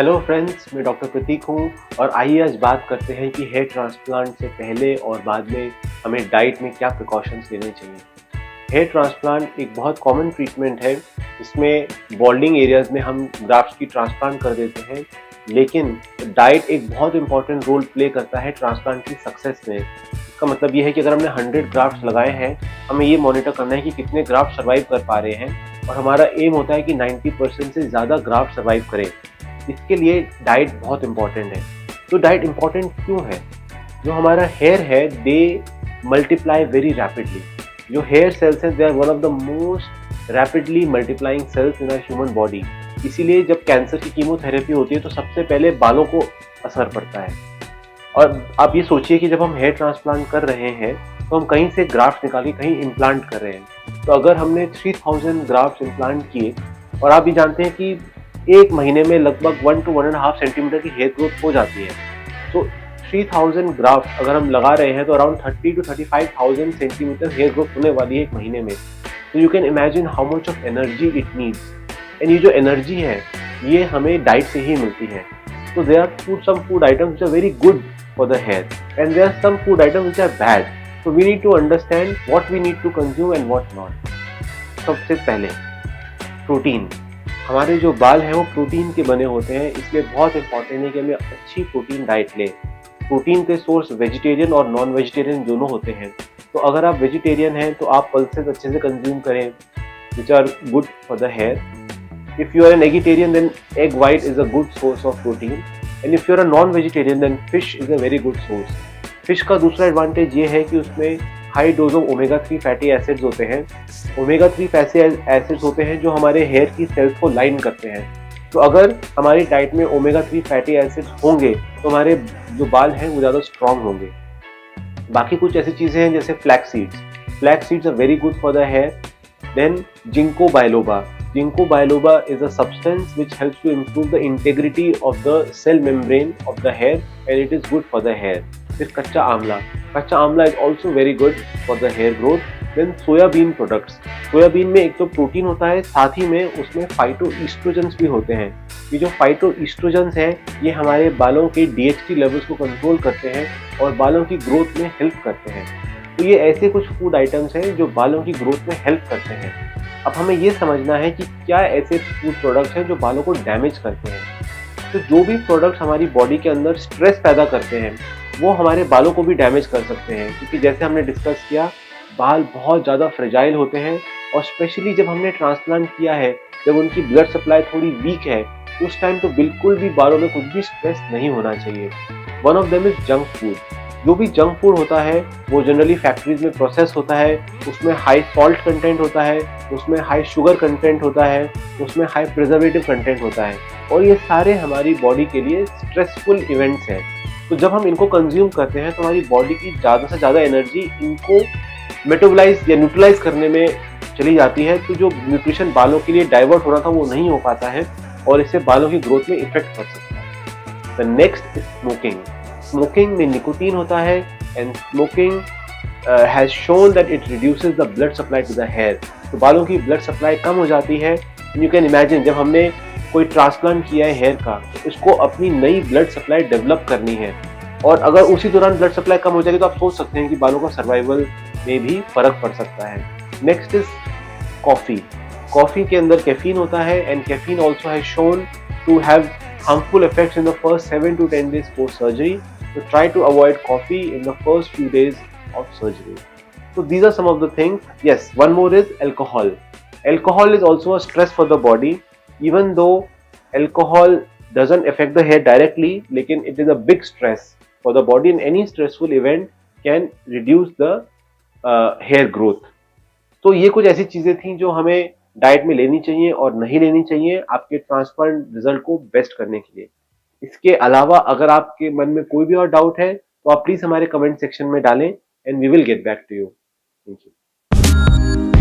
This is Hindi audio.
हेलो फ्रेंड्स, मैं डॉक्टर प्रतीक हूँ और आइए आज बात करते हैं कि हेयर ट्रांसप्लांट से पहले और बाद में हमें डाइट में क्या प्रिकॉशंस लेने चाहिए। हेयर ट्रांसप्लांट एक बहुत कॉमन ट्रीटमेंट है। इसमें बॉल्डिंग एरियाज में हम ग्राफ्ट्स की ट्रांसप्लांट कर देते हैं, लेकिन डाइट एक बहुत इंपॉर्टेंट रोल प्ले करता है ट्रांसप्लांट की सक्सेस में। इसका मतलब ये है कि अगर हमने 100 ग्राफ्ट्स लगाए हैं, हमें ये मॉनिटर करना है कि कितने ग्राफ्ट सर्वाइव कर पा रहे हैं और हमारा एम होता है कि 90% से ज़्यादा ग्राफ्ट सर्वाइव करें। इसके लिए डाइट बहुत इंपॉर्टेंट है। तो डाइट इंपॉर्टेंट क्यों है? जो हमारा हेयर है, दे मल्टीप्लाई वेरी रैपिडली। जो हेयर सेल्स हैं, they are one of the most rapidly multiplying cells in our human body. इसीलिए जब कैंसर की कीमोथेरेपी होती है तो सबसे पहले बालों को असर पड़ता है। और आप ये सोचिए कि जब हम हेयर ट्रांसप्लांट कर रहे हैं तो हम कहीं से ग्राफ्ट निकाल के कहीं इम्प्लांट कर रहे हैं। तो अगर हमने 3000 ग्राफ्ट इम्प्लांट किए, और आप भी जानते हैं कि एक महीने में लगभग 1 to 1.5 सेंटीमीटर की हेयर ग्रोथ हो जाती है। तो 3000 ग्राफ्ट अगर हम लगा रहे हैं तो around 30 to 35,000 centimetre hair growth होने वाली है एक महीने में। तो you can imagine how much of energy it needs. And ये जो एनर्जी है, ये हमें डाइट से ही मिलती है। तो there are some food items which are very good for the hair, and there are some food items which are bad, so we need to understand what we need to consume and what not. सबसे पहले प्रोटीन। हमारे जो बाल हैं वो प्रोटीन के बने होते हैं, इसलिए बहुत इंपॉर्टेंट है कि हमें अच्छी प्रोटीन डाइट लें। प्रोटीन के सोर्स वेजिटेरियन और नॉन वेजिटेरियन दोनों होते हैं। तो अगर आप वेजिटेरियन हैं तो आप पल्सेस अच्छे से कंज्यूम करें, which are good for the hair. If you are an eggetarian, then egg white is a good source of protein. And if you are a non vegetarian, then fish is a very good source. Fish का दूसरा एडवांटेज ये है कि उसमें high dose of omega 3 fatty acids होते हैं। ओमेगा 3 फैटी एसिड्स होते हैं जो हमारे हेयर की सेल्स को लाइन करते हैं। तो अगर हमारी डाइट में ओमेगा 3 फैटी एसिड्स होंगे तो हमारे जो बाल हैं वो ज़्यादा स्ट्रांग होंगे। बाकी कुछ ऐसी चीज़ें हैं जैसे flax seeds. Flax seeds are very good for the hair. Then ginkgo biloba. Ginkgo biloba is a substance which helps to improve the integrity of the cell membrane of the hair, and it is good for the hair. फिर कच्चा आंवला। कच्चा आंवला is also very good for the hair growth. Then soybean products. Soybean में एक तो प्रोटीन होता है, साथ ही में उसमें फाइटोइस्ट्रोजेंस भी होते हैं। ये जो फाइटोइस्ट्रोजेंस हैं, ये हमारे बालों के DHT लेवल्स को कंट्रोल करते हैं और बालों की ग्रोथ में हेल्प करते हैं। तो ये ऐसे कुछ फूड आइटम्स हैं जो बालों की ग्रोथ में हेल्प करते हैं। अब हमें ये समझना है कि क्या ऐसे फूड प्रोडक्ट्स हैं जो बालों को डैमेज करते हैं। तो जो भी प्रोडक्ट्स हमारी बॉडी के अंदर स्ट्रेस पैदा करते हैं वो हमारे बालों को भी डैमेज कर सकते हैं, क्योंकि जैसे हमने डिस्कस किया, बाल बहुत ज़्यादा फ्रेजाइल होते हैं और स्पेशली जब हमने ट्रांसप्लांट किया है, जब उनकी ब्लड सप्लाई थोड़ी वीक है, उस टाइम तो बिल्कुल भी बालों में कुछ भी स्ट्रेस नहीं होना चाहिए। One of them is junk food. जो भी जंक फूड होता है वो जनरली फैक्ट्रीज में प्रोसेस होता है, उसमें हाई सॉल्ट कंटेंट होता है, उसमें हाई शुगर कंटेंट होता है, उसमें हाई प्रिजर्वेटिव कंटेंट होता है, और ये सारे हमारी बॉडी के लिए स्ट्रेसफुल इवेंट्स हैं। तो जब हम इनको कंज्यूम करते हैं तो हमारी बॉडी की ज़्यादा से ज़्यादा एनर्जी इनको मेटाबोलाइज या न्यूट्रलाइज करने में चली जाती है। तो जो न्यूट्रिशन बालों के लिए डाइवर्ट हो रहा था वो नहीं हो पाता है और इससे बालों की ग्रोथ में इफेक्ट पड़ सकता है। The next is smoking. Smoking में निकोटीन होता है, and smoking has shown that it reduces the blood supply to the hair. तो बालों की ब्लड सप्लाई कम हो जाती है। यू कैन इमेजिन, जब हमने कोई ट्रांसप्लांट किया है हेयर का, तो इसको अपनी नई ब्लड सप्लाई डेवलप करनी है, और अगर उसी दौरान ब्लड सप्लाई कम हो जाएगी तो आप सोच सकते हैं कि बालों का सर्वाइवल में भी फर्क पड़ सकता है। Next is coffee. कॉफ़ी के अंदर कैफीन होता है, and caffeine also has shown to have harmful effects in the first 7 to 10 days post surgery. So try to avoid coffee in the first few days of surgery. So these are some of the things. Yes, one more is alcohol. Alcohol is also a stress for the body. Even though alcohol doesn't affect the hair directly, lekin it is a big stress for the body, and any stressful event can reduce the hair growth. तो ये कुछ ऐसी चीजें थी जो हमें डाइट में लेनी चाहिए और नहीं लेनी चाहिए आपके ट्रांसप्लांट रिजल्ट को बेस्ट करने के लिए। इसके अलावा अगर आपके मन में कोई भी और डाउट है तो आप प्लीज हमारे कमेंट सेक्शन में डालें, and we will get back to you. Thank you.